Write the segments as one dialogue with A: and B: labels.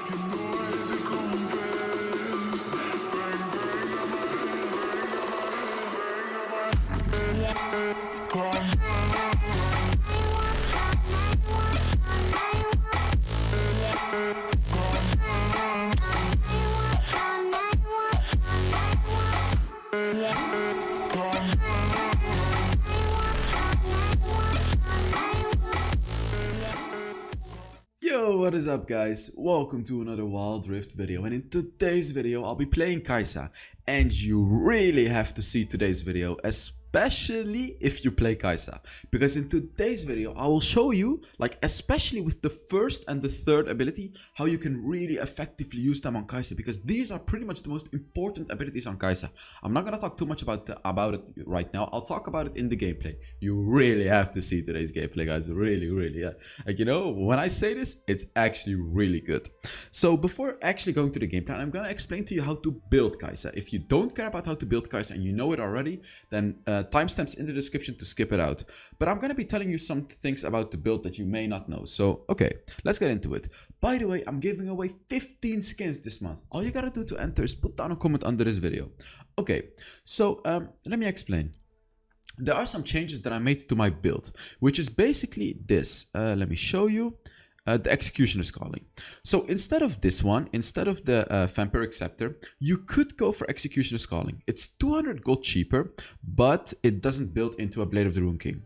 A: Yo, what is up guys? Welcome to another Wild Rift video, and in today's video I'll be playing Kaisa, and you really have to see today's video, especially if you play Kaisa, because in today's video I will show you, like especially with the first and the third ability, how you can really effectively use them on Kaisa, because these are pretty much the most important abilities on Kaisa. I'm not gonna talk too much about it right now. I'll talk about it in the gameplay. You really have to see today's gameplay, guys. Really, yeah. Like, you know, when I say this, it's actually really good. So before actually going to the game plan, I'm gonna explain to you how to build Kaisa. If you don't care about how to build Kaisa and you know it already, then timestamps in the description to skip it out. But I'm gonna be telling you some things about the build that you may not know. So okay, let's get into it. By the way, I'm giving away 15 skins this month. All you gotta do to enter is put down a comment under this video. Okay, so let me explain. There are some changes that I made to my build, which is basically this. Let me show you. The Executioner's Calling. So instead of this one, instead of the Vampiric Scepter, you could go for Executioner's Calling. It's 200 gold cheaper, but it doesn't build into a Blade of the Rune King.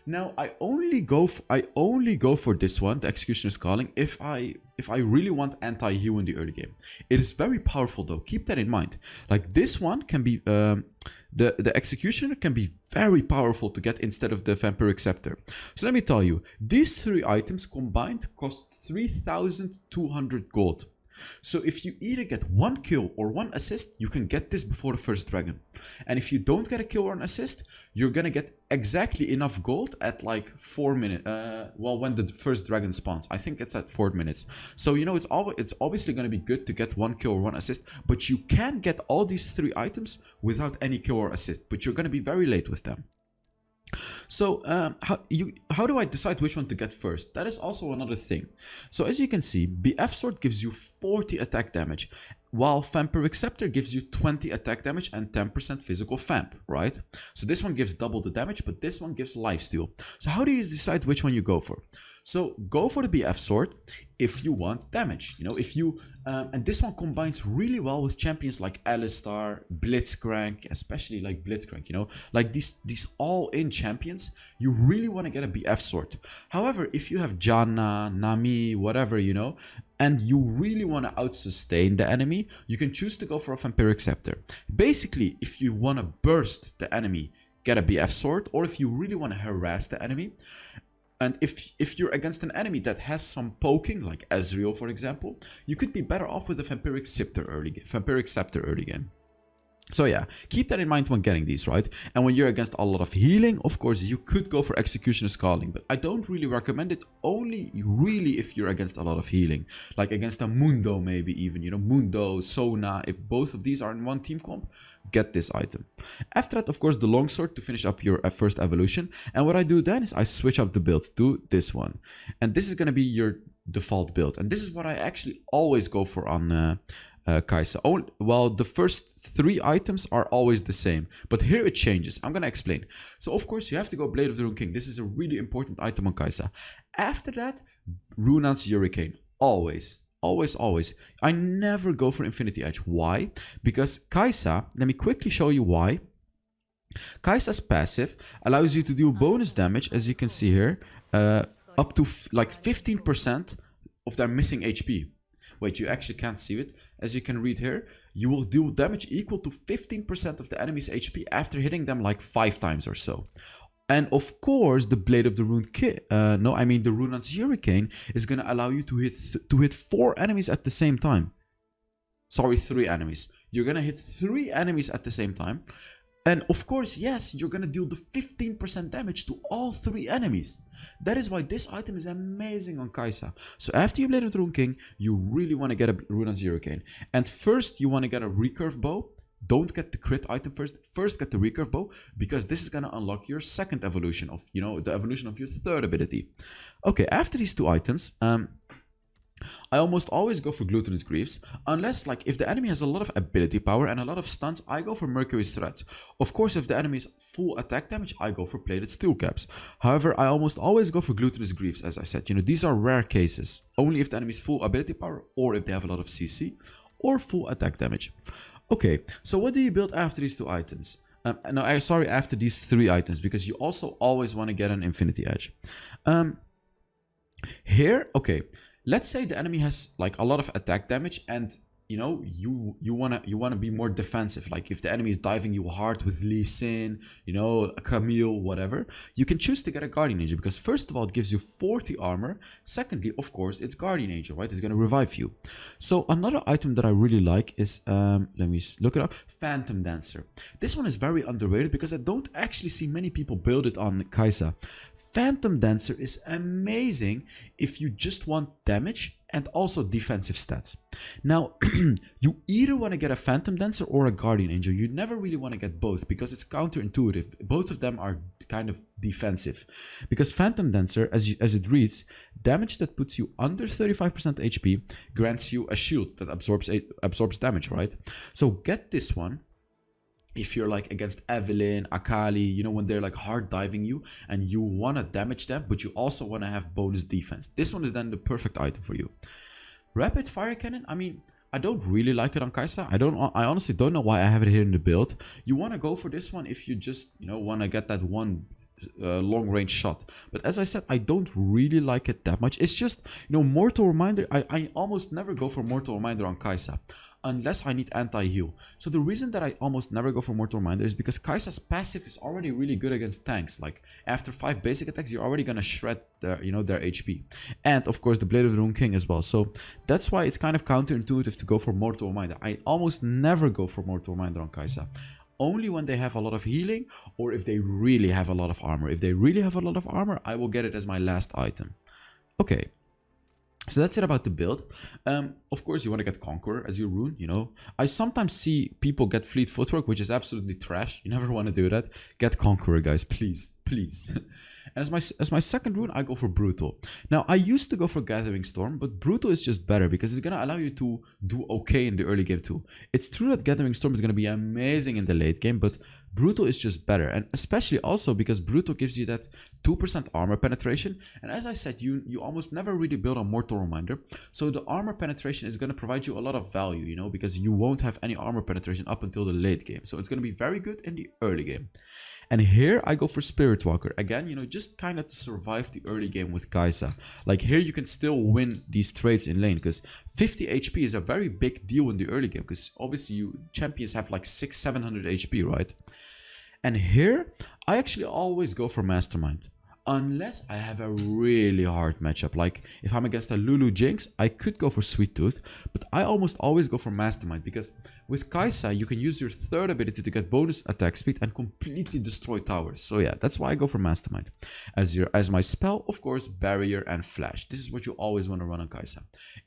A: Now I only go for this one, the Executioner's Calling, if I really want anti-heal in the early game. It is very powerful though. Keep that in mind. Like this one can be the Executioner can be very powerful to get instead of the Vampiric Scepter. So let me tell you, these three items combined cost 3,200 gold. So if you either get one kill or one assist, you can get this before the first dragon. And if you don't get a kill or an assist, you're gonna get exactly enough gold at like 4 minutes. Well, when the first dragon spawns, I think it's at 4 minutes. So you know, it's obviously gonna be good to get one kill or one assist, but you can get all these three items without any kill or assist, but you're gonna be very late with them. So how do I decide which one to get first? That is also another thing. So as you can see, BF Sword gives you 40 attack damage, while Vampiric Scepter gives you 20 attack damage and 10% physical vamp, right? So this one gives double the damage, but this one gives lifesteal. So how do you decide which one you go for? So go for the BF Sword if you want damage, you know, if you and this one combines really well with champions like Alistar, Blitzcrank, especially like Blitzcrank, you know, like these all-in champions. You really want to get a BF Sword. However, if you have Janna, Nami, whatever, you know, and you really want to out-sustain the enemy, you can choose to go for a Vampiric Scepter. Basically, if you want to burst the enemy, get a BF Sword, or if you really want to harass the enemy, and if you're against an enemy that has some poking, like Ezreal for example, you could be better off with a Vampiric Scepter early game. So yeah, keep that in mind when getting these, right? And when you're against a lot of healing, of course, you could go for Executioner's Calling, but I don't really recommend it, only really if you're against a lot of healing. Like against a Mundo maybe even, you know, Mundo, Sona, if both of these are in one team comp, get this item. After that, of course, the Longsword to finish up your first evolution. And what I do then is I switch up the build to this one. And this is going to be your default build. And this is what I actually always go for on Kaisa. Well, the first three items are always the same, but here it changes. I'm gonna explain. So of course you have to go Blade of the Rune King. This is a really important item on Kaisa. After that, Runaan's Hurricane. Always. I never go for Infinity Edge. Why? Because Kaisa, let me quickly show you why. Kaisa's passive allows you to do bonus damage, as you can see here, up to like 15% of their missing HP. Wait, you actually can't see it. As you can read here, you will deal damage equal to 15% of the enemy's HP after hitting them like 5 times or so. And of course, the Blade of the Rune the Runaan's Hurricane is gonna allow you to hit 4 enemies at the same time. Sorry, 3 enemies. You're gonna hit 3 enemies at the same time. And of course, yes, you're gonna deal the 15% damage to all 3 enemies. That is why this item is amazing on Kaisa. So after you Blade of the Rune King, you really want to get a Runaan's Hurricane. And first, you want to get a recurve bow. Don't get the crit item first. First, get the recurve bow, because this is gonna unlock your second evolution of, you know, the evolution of your third ability. Okay, after these 2 items, I almost always go for Glutinous Griefs, unless like if the enemy has a lot of ability power and a lot of stunts, I go for Mercury's Threats. Of course, if the enemy is full attack damage, I go for Plated Steel Caps. However, I almost always go for Glutinous Griefs, as I said. These are rare cases. Only if the enemy is full ability power, or if they have a lot of CC, or full attack damage. Okay, so what do you build after these two items? After these three items, because you also always want to get an Infinity Edge. Here, okay. Let's say the enemy has like a lot of attack damage and you wanna be more defensive. Like if the enemy is diving you hard with Lee Sin, Camille, whatever, you can choose to get a Guardian Angel because first of all it gives you 40 armor. Secondly, of course, it's Guardian Angel, right? It's gonna revive you. So another item that I really like is let me look it up. Phantom Dancer. This one is very underrated because I don't actually see many people build it on Kaisa. Phantom Dancer is amazing if you just want damage and also defensive stats. Now, you either want to get a Phantom Dancer or a Guardian Angel. You never really want to get both because it's counterintuitive. Both of them are kind of defensive. Because Phantom Dancer, as it reads, damage that puts you under 35% HP grants you a shield that absorbs damage, right? So get this one. If you're like against Evelyn, Akali, when they're like hard diving you and you want to damage them, but you also want to have bonus defense. This one is then the perfect item for you. Rapid Fire Cannon, I mean, I don't really like it on Kaisa. I honestly don't know why I have it here in the build. You want to go for this one if you just, want to get that one long range shot. But as I said, I don't really like it that much. It's just, Mortal Reminder, I almost never go for Mortal Reminder on Kaisa. Unless I need anti-heal. So the reason that I almost never go for Mortal Reminder is because Kaisa's passive is already really good against tanks. Like after 5 basic attacks, you're already gonna shred their HP. And of course the Blade of the Rune King as well. So that's why it's kind of counterintuitive to go for Mortal Reminder. I almost never go for Mortal Reminder on Kaisa. Only when they have a lot of healing or if they really have a lot of armor. If they really have a lot of armor, I will get it as my last item. Okay. So that's it about the build. Of course, you want to get Conqueror as your rune, I sometimes see people get Fleet Footwork, which is absolutely trash. You never want to do that. Get Conqueror, guys, please, please. And as my second rune, I go for Brutal. Now, I used to go for Gathering Storm, but Brutal is just better because it's going to allow you to do okay in the early game too. It's true that Gathering Storm is going to be amazing in the late game, but Brutal is just better, and especially also because Brutal gives you that 2% armor penetration, and as I said, you almost never really build on Mortal Reminder, so the armor penetration is going to provide you a lot of value, because you won't have any armor penetration up until the late game, so it's going to be very good in the early game. And here I go for Spirit Walker. Again, just kind of to survive the early game with Kaisa. Like here you can still win these trades in lane because 50 HP is a very big deal in the early game because obviously champions have like 600-700 HP, right? And here I actually always go for Mastermind. Unless I have a really hard matchup. Like if I'm against a Lulu Jinx, I could go for Sweet Tooth, but I almost always go for Mastermind because with Kaisa you can use your third ability to get bonus attack speed and completely destroy towers. So yeah, that's why I go for Mastermind. As my spell, of course, Barrier and Flash. This is what you always want to run on Kaisa.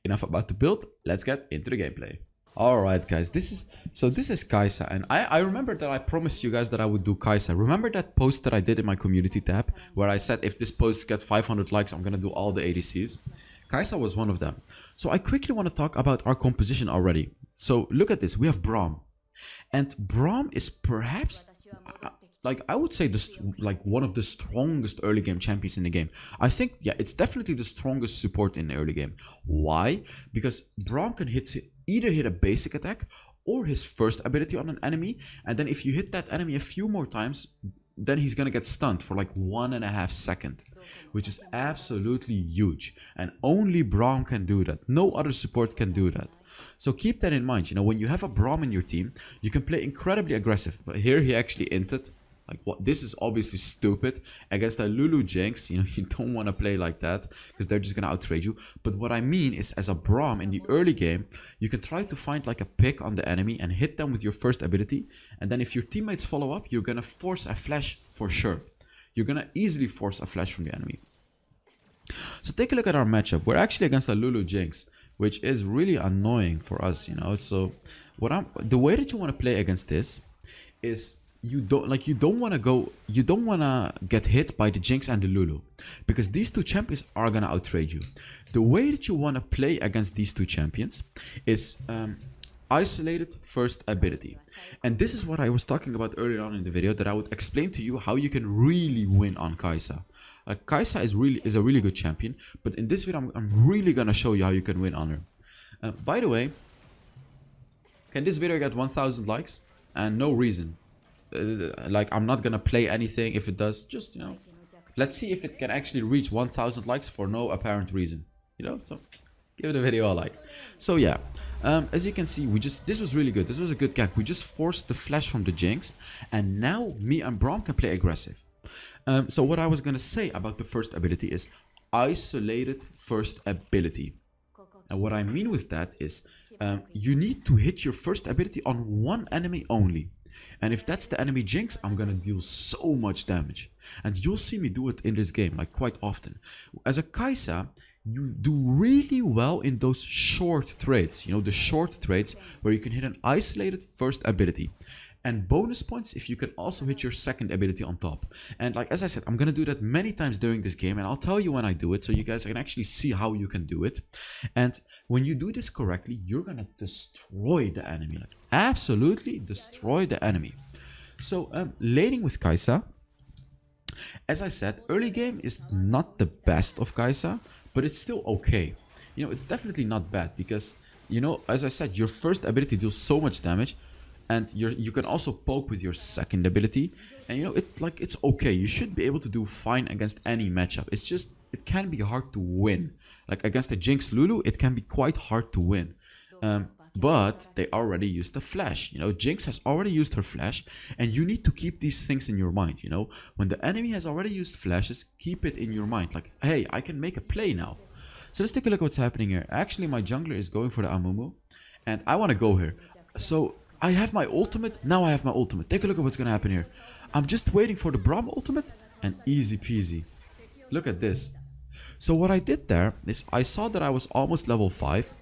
A: Enough about the build, let's get into the gameplay. Alright guys, this is Kaisa, and I remember that I promised you guys that I would do Kaisa. Remember that post that I did in my community tab where I said if this post gets 500 likes I'm gonna do all the ADCs? Kaisa was one of them. So I quickly want to talk about our composition already. So look at this, we have Braum. And Braum is perhaps, like I would say this, like one of the strongest early game champions in the game. I think, yeah, it's definitely the strongest support in the early game. Why? Because Braum can either hit a basic attack or his first ability on an enemy, and then if you hit that enemy a few more times, then he's gonna get stunned for like 1.5 seconds, which is absolutely huge, and only Braum can do that. No other support can do that. So keep that in mind. When you have a Braum in your team, you can play incredibly aggressive, but here he actually inted. Like what? This is obviously stupid. Against a Lulu Jinx, you don't want to play like that because they're just gonna outrage you. But what I mean is, as a Braum in the early game, you can try to find like a pick on the enemy and hit them with your first ability. And then if your teammates follow up, you're gonna force a flash for sure. You're gonna easily force a flash from the enemy. So take a look at our matchup. We're actually against a Lulu Jinx, which is really annoying for us, So the way that you want to play against this is you don't want to get hit by the Jinx and the Lulu, because these two champions are gonna outtrade you. The way that you want to play against these two champions is isolated first ability, and this is what I was talking about earlier on in the video, that I would explain to you how you can really win on Kaisa. Kaisa is a really good champion, but in this video I'm really gonna show you how you can win on her. By the way, can this video get 1000 likes? And no reason. Like, I'm not gonna play anything if it does. Just, you know, let's see if it can actually reach 1000 likes for no apparent reason. You know, so give the video a like. So yeah, as you can see, this was really good. This was a good gank. We just forced the flash from the Jinx, and now me and Braum can play aggressive. So what I was gonna say about the first ability is isolated first ability. And what I mean with that is you need to hit your first ability on one enemy only. And if that's the enemy Jinx, I'm gonna deal so much damage. And you'll see me do it in this game, like, quite often. As a Kaisa, you do really well in those short trades. You know, the short trades where you can hit an isolated first ability. And bonus points if you can also hit your second ability on top. And like, as I said, I'm gonna do that many times during this game, and I'll tell you when I do it so you guys can actually see how you can do it. And when you do this correctly, you're gonna destroy the enemy, like absolutely destroy the enemy. So laning with Kaisa, as I said, early game is not the best of Kaisa, but it's still okay. You know, it's definitely not bad because, you know, as I said, your first ability deals so much damage. And you can also poke with your second ability. And you know, it's okay. You should be able to do fine against any matchup. It's just, it can be hard to win. Like against the Jinx Lulu, it can be quite hard to win. But they already used the flash. You know, Jinx has already used her flash. And you need to keep these things in your mind, you know. When the enemy has already used flashes, keep it in your mind. Like, hey, I can make a play now. So let's take a look at what's happening here. Actually, my jungler is going for the Amumu. And I want to go here. So I have my ultimate. Now I have my ultimate. Take a look at what's gonna happen here. I'm just waiting for the Braum ultimate, and easy peasy. Look at this. So what I did there is I saw that I was almost level 5,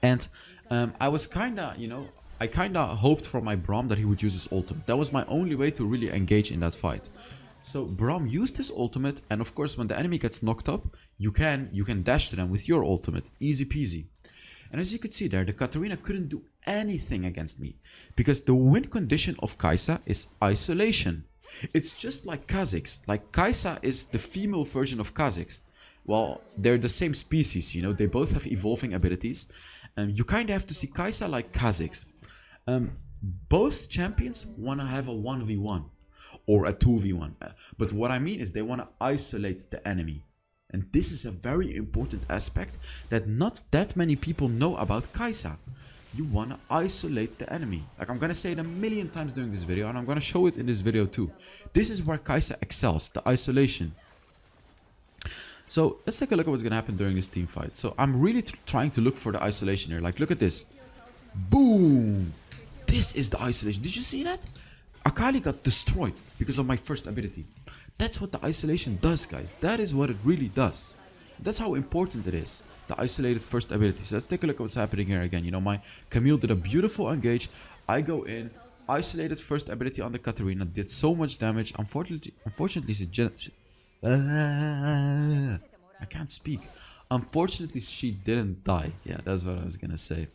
A: and I was kinda, you know, I kinda hoped for my Braum that he would use his ultimate. That was my only way to really engage in that fight. So Braum used his ultimate, and of course when the enemy gets knocked up, you can dash to them with your ultimate. Easy peasy. And as you could see there, the Katarina couldn't do anything against me, because the win condition of Kaisa is isolation. It's just like Kha'Zix. Like, Kaisa is the female version of Kha'Zix. Well, they're the same species, you know, they both have evolving abilities. You kind of have to see Kaisa like Kha'Zix. Both champions want to have a 1v1 or a 2v1. But what I mean is they want to isolate the enemy. And this is a very important aspect that not that many people know about Kaisa. You want to isolate the enemy. Like, I'm going to say it a million times during this video, and I'm going to show it in this video too. This is where Kaisa excels, the isolation. So let's take a look at what's going to happen during this team fight. So I'm really trying to look for the isolation here. Like, look at this. Boom! This is the isolation. Did you see that? Akali got destroyed because of my first ability. That's what the isolation does, guys. That is what it really does. That's how important it is. The isolated first ability. So let's take a look at what's happening here again. You know, my Camille did a beautiful engage. I go in. Isolated first ability on the Katarina. Did so much damage. Unfortunately, I can't speak. Unfortunately, she didn't die. Yeah, that's what I was gonna say.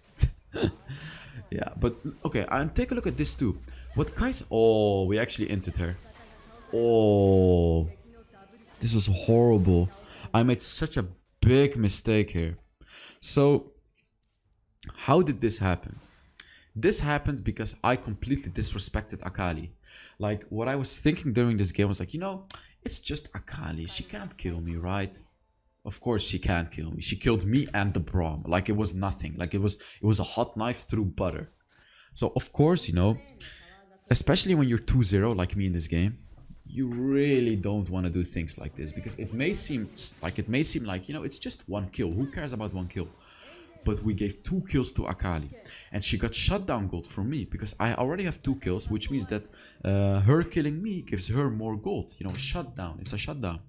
A: Yeah, but okay. And take a look at this too. What Kaisa? Oh, we actually entered her. Oh, this was horrible. I made such a big mistake here. So, how did this happen? This happened because I completely disrespected Akali. Like, what I was thinking during this game was like, you know, it's just Akali. She can't kill me, right? Of course she can't kill me. She killed me and the Braum. Like, it was nothing. Like, it was a hot knife through butter. So, of course, you know, especially when you're 2-0 like me in this game, you really don't want to do things like this, because it may seem like, you know, it's just one kill. Who cares about one kill? But we gave 2 kills to Akali, and she got shutdown gold from me because I already have 2 kills, which means that her killing me gives her more gold. You know, shutdown. It's a shutdown,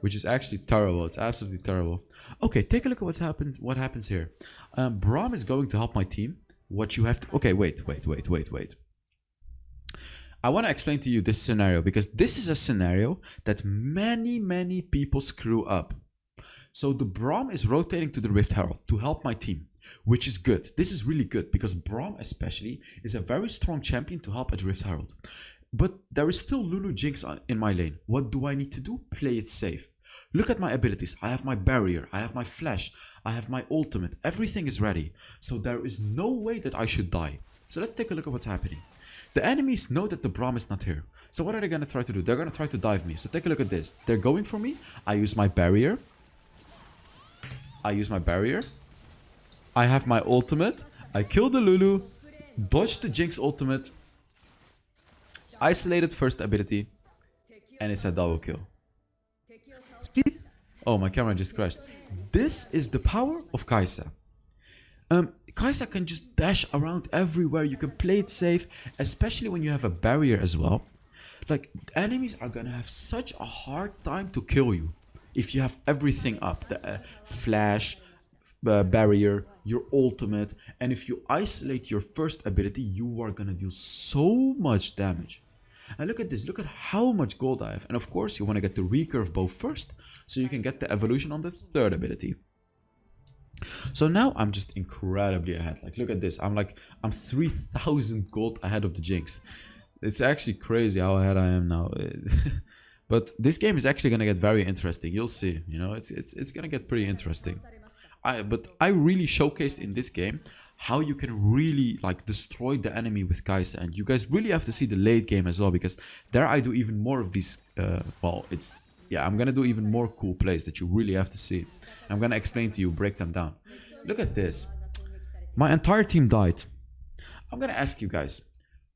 A: which is actually terrible. It's absolutely terrible. Okay, take a look at what's happened. What happens here? Braum is going to help my team. What you have to... Okay, wait. I want to explain to you this scenario because this is a scenario that many people screw up. So the Braum is rotating to the Rift Herald to help my team, which is good. This is really good because Braum especially is a very strong champion to help at Rift Herald. But there is still Lulu Jinx in my lane. What do I need to do? Play it safe. Look at my abilities. I have my barrier, I have my flash, I have my ultimate. Everything is ready. So there is no way that I should die. So let's take a look at what's happening. The enemies know that the Braum is not here. So what are they going to try to do? They're going to try to dive me. So take a look at this. They're going for me. I use my barrier. I have my ultimate. I kill the Lulu. Dodge the Jinx ultimate. Isolated first ability. And it's a double kill. See? Oh, my camera just crashed. This is the power of Kaisa. Kaisa can just dash around everywhere. You can play it safe, especially when you have a barrier as well. Like, enemies are gonna have such a hard time to kill you if you have everything up. The flash, barrier, your ultimate, and if you isolate your first ability, you are gonna deal so much damage. And look at this, look at how much gold I have. And of course, you want to get the recurve bow first, so you can get the evolution on the third ability. So now I'm just incredibly ahead. Like, look at this. I'm 3,000 gold ahead of the Jinx. It's actually crazy how ahead I am now. But this game is actually gonna get very interesting. You'll see. You know, it's gonna get pretty interesting. But I really showcased in this game how you can really like destroy the enemy with Kaisa, and you guys really have to see the late game as well, because there I do even more of these. I'm gonna do even more cool plays that you really have to see. I'm gonna explain to you, break them down. Look at this. My entire team died. I'm gonna ask you guys,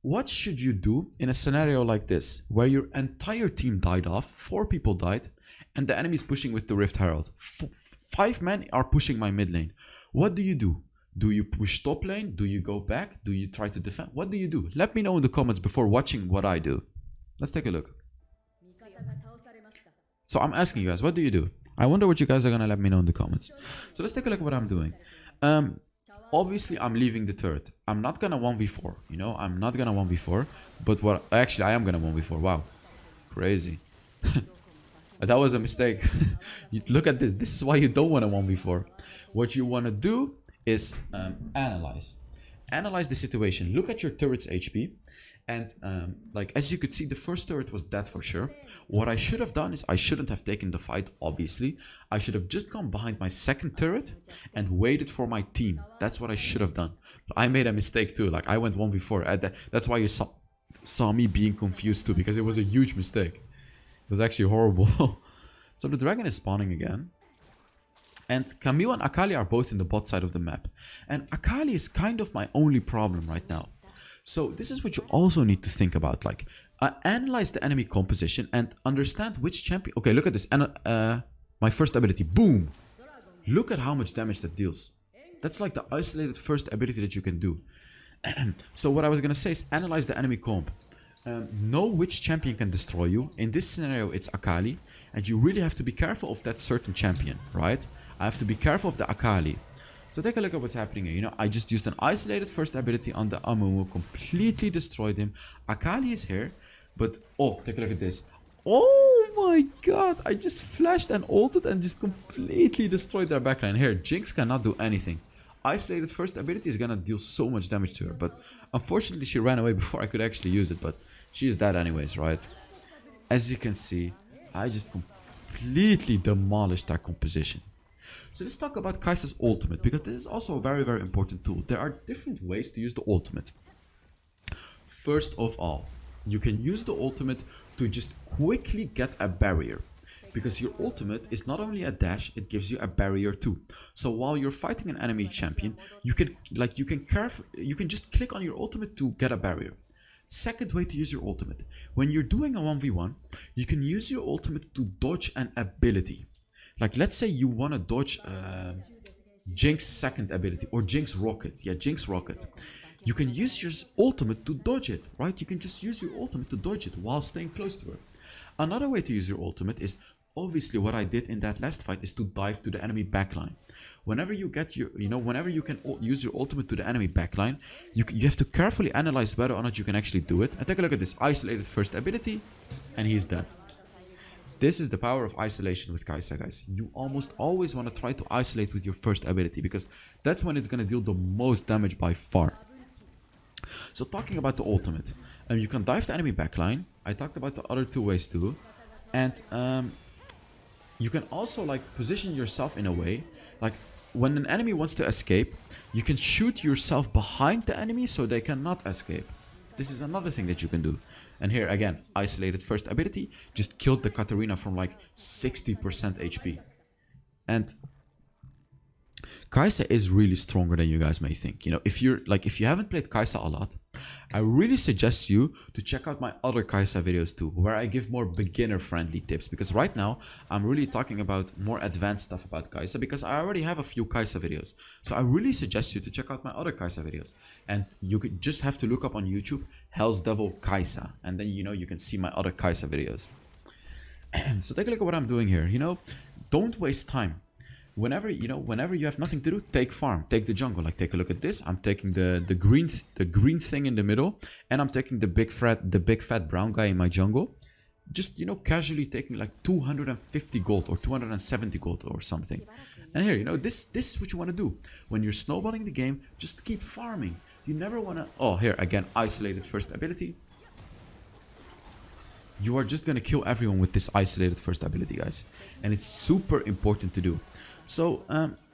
A: what should you do in a scenario like this, where your entire team died off, 4 people died, and the enemy is pushing with the Rift Herald? 5 men are pushing my mid lane. What do you do? Do you push top lane? Do you go back? Do you try to defend? What do you do? Let me know in the comments before watching what I do. Let's take a look. So I'm asking you guys, what do you do? I wonder what you guys are gonna let me know in the comments. So let's take a look at what I'm doing. Obviously I'm leaving the turret. I'm not gonna 1v4, you know, I'm not gonna 1v4, but I am gonna 1v4. Wow, crazy. That was a mistake. Look at this. This is why you don't want to 1v4. What you want to do is analyze the situation. Look at your turret's HP, and like as you could see, the first turret was dead for sure. What I should have done is I shouldn't have taken the fight, obviously. I should have just gone behind my second turret and waited for my team. That's what I should have done. But I made a mistake too. Like, I went 1v4. That's why you saw me being confused too, because it was a huge mistake. It was actually horrible. So the dragon is spawning again. And Camille and Akali are both in the bot side of the map. And Akali is kind of my only problem right now. So this is what you also need to think about. Like, analyze the enemy composition and understand which champion... Okay, look at this. My first ability. Boom! Look at how much damage that deals. That's like the isolated first ability that you can do. So what I was going to say is analyze the enemy comp. Know which champion can destroy you. In this scenario, it's Akali. And you really have to be careful of that certain champion, right? I have to be careful of the Akali. So take a look at what's happening here. You know, I just used an isolated first ability on the Amumu, completely destroyed him. Akali is here, but... Oh, take a look at this. Oh my god, I just flashed and ulted and just completely destroyed their backline. Here, Jinx cannot do anything. Isolated first ability is gonna deal so much damage to her, but unfortunately she ran away before I could actually use it, but she's dead anyways, right? As you can see, I just completely demolished their composition. So let's talk about Kaisa's ultimate, because this is also a very, very important tool. There are different ways to use the ultimate. First of all, you can use the ultimate to just quickly get a barrier. Because your ultimate is not only a dash, it gives you a barrier too. So while you're fighting an enemy champion, you can just click on your ultimate to get a barrier. Second way to use your ultimate. When you're doing a 1v1, you can use your ultimate to dodge an ability. Like, let's say you want to dodge Jinx second ability or Jinx rocket. Yeah, Jinx rocket. You can use your ultimate to dodge it, right? You can just use your ultimate to dodge it while staying close to her. Another way to use your ultimate is obviously what I did in that last fight is to dive to the enemy backline. Whenever you get your, whenever you can use your ultimate to the enemy backline, you have to carefully analyze whether or not you can actually do it. And take a look at this isolated first ability, and he's dead. This is the power of isolation with Kaisa, guys. You almost always want to try to isolate with your first ability, because that's when it's going to deal the most damage by far. So talking about the ultimate, you can dive the enemy backline. I talked about the other two ways too. And you can also like position yourself in a way, like when an enemy wants to escape, you can shoot yourself behind the enemy so they cannot escape. This is another thing that you can do. And here again, isolated first ability just killed the Katarina from like 60% HP. And Kaisa is really stronger than you guys may think. If you haven't played Kaisa a lot, I really suggest you to check out my other Kaisa videos too, where I give more beginner friendly tips, because right now I'm really talking about more advanced stuff about Kaisa, because I already have a few Kaisa videos. So I really suggest you to check out my other Kaisa videos, and you could just have to look up on YouTube HellsDevil Kaisa, and then you can see my other Kaisa videos. So take a look at what I'm doing here. Don't waste time. Whenever you have nothing to do, take farm, take the jungle. Like, take a look at this. I'm taking the green thing in the middle, and I'm taking the big fat brown guy in my jungle. Just casually taking like 250 gold or 270 gold or something. And here, this is what you want to do when you're snowballing the game. Just keep farming. You never want to. Oh, here again, isolated first ability. You are just gonna kill everyone with this isolated first ability, guys, and it's super important to do. So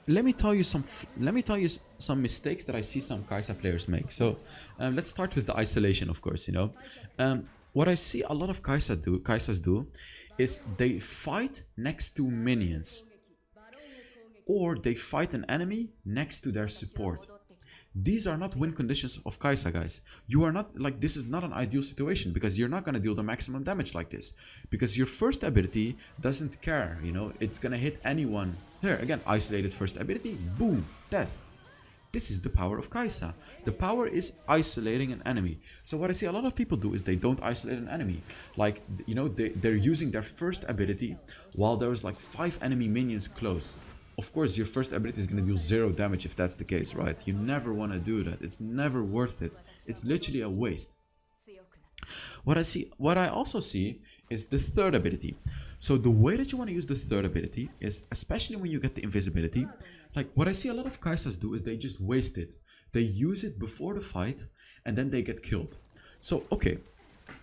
A: let me tell you some mistakes that I see some Kaisa players make. So let's start with the isolation, of course. What I see a lot of Kaisas do is they fight next to minions, or they fight an enemy next to their support. These are not win conditions of Kaisa, guys. You are not like, this is not an ideal situation, because you're not gonna deal the maximum damage like this, because your first ability doesn't care. It's gonna hit anyone. Here again, isolated first ability, boom, death. This is the power of Kaisa. The power is isolating an enemy. So what I see a lot of people do is they don't isolate an enemy. Like, they're using their first ability while there's like 5 enemy minions close. Of course, your first ability is going to deal 0 damage if that's the case, right? You never want to do that. It's never worth it. It's literally a waste. What I also see is the third ability. So the way that you want to use the third ability is, especially when you get the invisibility, like what I see a lot of Kaisas do is they just waste it. They use it before the fight and then they get killed. So, okay,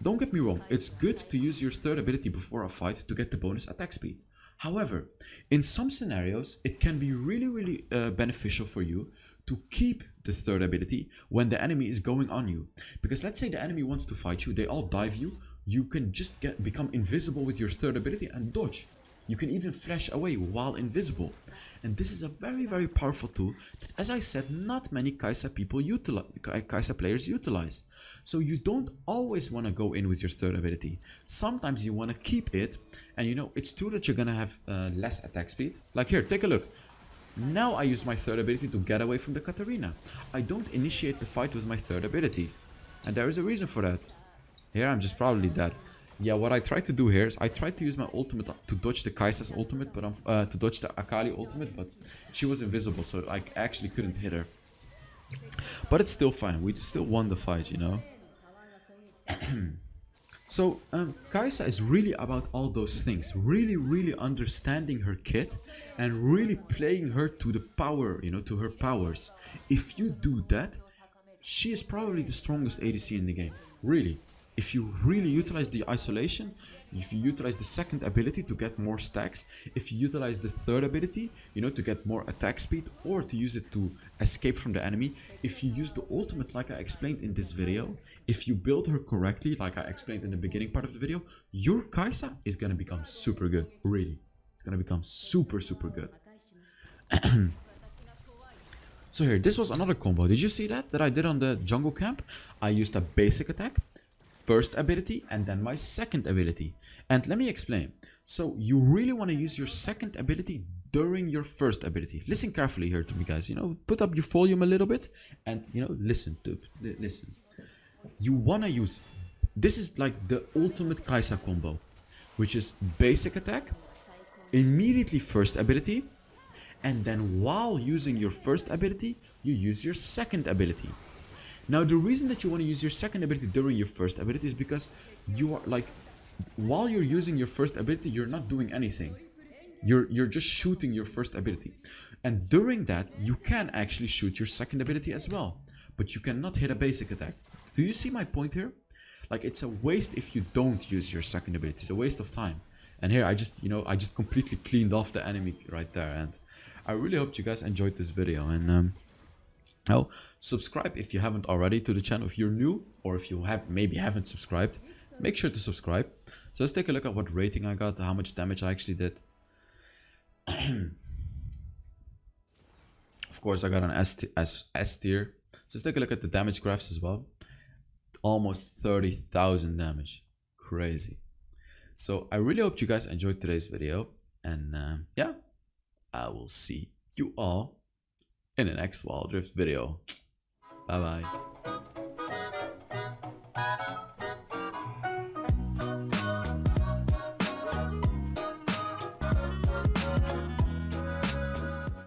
A: don't get me wrong. It's good to use your third ability before a fight to get the bonus attack speed. However, in some scenarios, it can be really beneficial for you to keep the third ability when the enemy is going on you. Because let's say the enemy wants to fight you, they all dive you, you can just become invisible with your third ability and dodge. You can even flash away while invisible. And this is a very powerful tool that, as I said, not many Kaisa players utilize. So you don't always want to go in with your third ability. Sometimes you want to keep it, and it's true that you're gonna have less attack speed. Like here, take a look. Now I use my third ability to get away from the Katarina. I don't initiate the fight with my third ability, and there is a reason for that. Here I'm just probably dead. Yeah, what I tried to do here is I tried to use my ultimate to dodge the Kaisa's ultimate, but to dodge the Akali ultimate, but she was invisible, so I actually couldn't hit her. But it's still fine. We still won the fight, So Kaisa is really about all those things, really understanding her kit and really playing her to the power, to her powers. If you do that, she is probably the strongest ADC in the game, really. If you really utilize the isolation, if you utilize the second ability to get more stacks, if you utilize the third ability, to get more attack speed, or to use it to escape from the enemy, if you use the ultimate like I explained in this video, if you build her correctly like I explained in the beginning part of the video, your Kaisa is gonna become super good, really. It's gonna become super good. So here, this was another combo. Did you see that I did on the jungle camp? I used a basic attack, first ability, and then my second ability. And let me explain. So you really want to use your second ability during your first ability. Listen carefully here to me, guys. Put up your volume a little bit and listen. You want to use, this is like the ultimate Kaisa combo, which is basic attack, immediately first ability, and then while using your first ability, you use your second ability. Now, the reason that you want to use your second ability during your first ability is because you are like, while you're using your first ability, you're not doing anything. You're just shooting your first ability. And during that, you can actually shoot your second ability as well. But you cannot hit a basic attack. Do you see my point here? Like, it's a waste if you don't use your second ability. It's a waste of time. And here I just, I just completely cleaned off the enemy right there. And I really hope you guys enjoyed this video. And now, subscribe if you haven't already to the channel. If you're new, or if you maybe haven't subscribed, make sure to subscribe. So let's take a look at what rating I got, how much damage I actually did. Of course, I got an S tier. So let's take a look at the damage graphs as well. Almost 30,000 damage. Crazy. So I really hope you guys enjoyed today's video. And yeah, I will see you all in the next Wild Rift video. Bye bye.